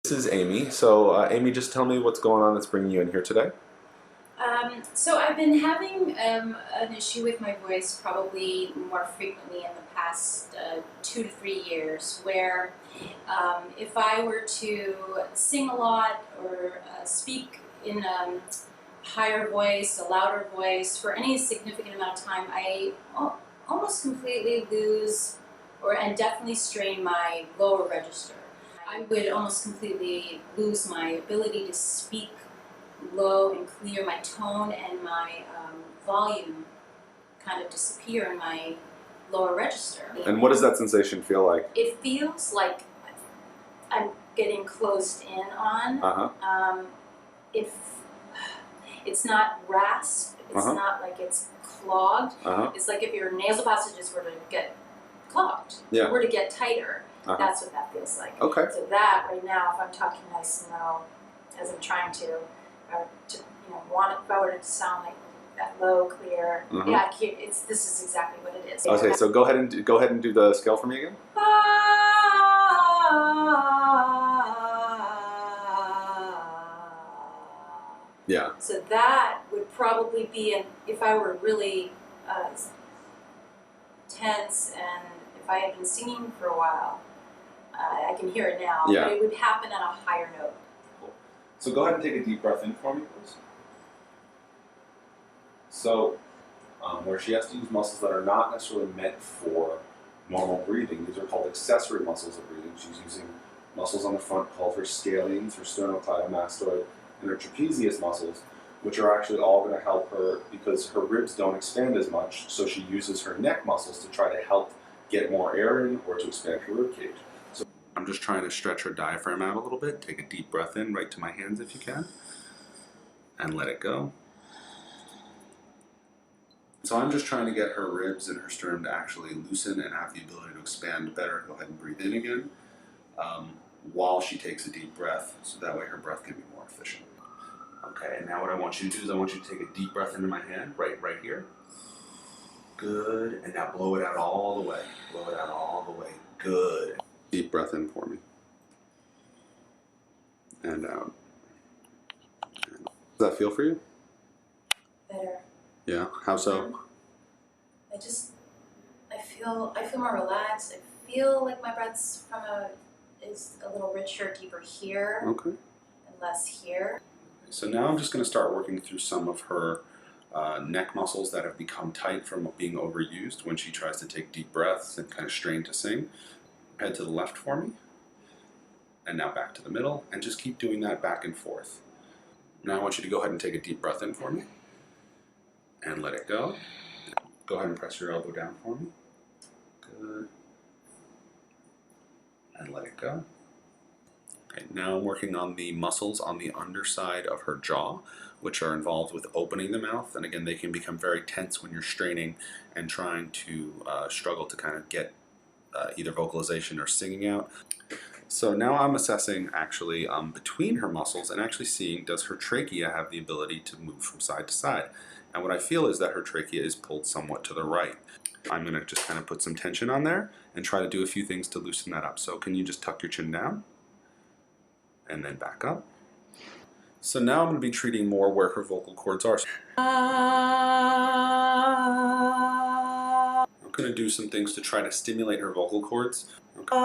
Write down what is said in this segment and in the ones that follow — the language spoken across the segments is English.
This is Amy. So Amy, just tell me what's going on that's bringing you in here today. So I've been having an issue with my voice probably more frequently in the past 2 to 3 years, where if I were to sing a lot or speak in a higher voice, a louder voice, for any significant amount of time, I almost completely lose and definitely strain my lower register. I would almost completely lose my ability to speak low and clear. My tone and my volume kind of disappear in my lower register. And what does that sensation feel like? It feels like I'm getting closed in on. It's not rasp, it's not like it's clogged. It's like if your nasal passages were to get clogged, were to get tighter. That's what that feels like. Okay. So that right now, if I'm talking nice and low, as I'm trying to if I were to sound like that low, clear, this is exactly what it is. Okay, so go ahead and do the scale for me again. Yeah. So that would probably be if I were really tense and if I had been singing for a while. I can hear it now, but it would happen at a higher note. Cool. So go ahead and take a deep breath in for me, please. So, where she has to use muscles that are not necessarily meant for normal breathing, these are called accessory muscles of breathing. She's using muscles on the front called her scalenes, her sternocleidomastoid, and her trapezius muscles, which are actually all going to help her because her ribs don't expand as much, so she uses her neck muscles to try to help get more air in or to expand her rib cage. So I'm just trying to stretch her diaphragm out a little bit. Take a deep breath in right to my hands if you can, and let it go. So I'm just trying to get her ribs and her sternum to actually loosen and have the ability to expand better. Go ahead and breathe in again while she takes a deep breath, so that way her breath can be more efficient. Okay, and now what I want you to do is I want you to take a deep breath into my hand, right here. Good, and now blow it out all the way. Blow it out all the way. Good. Deep breath in for me. And out. Does that feel for you? Better. Yeah, how so? I feel more relaxed. I feel like my breath's is a little richer, deeper here. Okay. And less here. So now I'm just going to start working through some of her neck muscles that have become tight from being overused when she tries to take deep breaths and kind of strain to sing. Head to the left for me. And now back to the middle. And just keep doing that back and forth. Now I want you to go ahead and take a deep breath in for me. And let it go. Go ahead and press your elbow down for me. Good. And let it go. Okay, now I'm working on the muscles on the underside of her jaw, which are involved with opening the mouth. And again, they can become very tense when you're straining and trying to struggle to kind of get either vocalization or singing out. So now I'm assessing actually between her muscles and actually seeing, does her trachea have the ability to move from side to side? And what I feel is that her trachea is pulled somewhat to the right. I'm going to just kind of put some tension on there and try to do a few things to loosen that up. So can you just tuck your chin down? And then back up. So now I'm going to be treating more where her vocal cords are. I'm going to do some things to try to stimulate her vocal cords. Okay.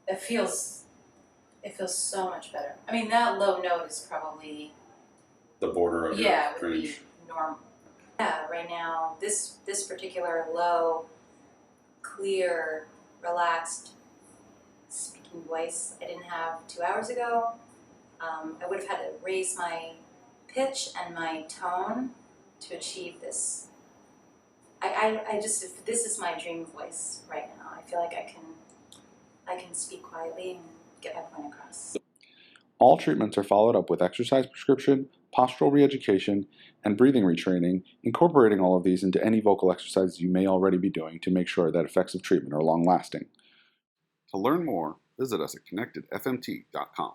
It feels so much better. I mean, that low note is probably the border of your range. Would be normal. Yeah, right now, this particular low, clear, relaxed speaking voice I didn't have 2 hours ago. I would have had to raise my pitch and my tone to achieve this. This is my dream voice right now. I feel like I can speak quietly and get my point across. All treatments are followed up with exercise prescription, postural re-education, and breathing retraining, incorporating all of these into any vocal exercises you may already be doing to make sure that effects of treatment are long-lasting. To learn more, visit us at connectedfmt.com.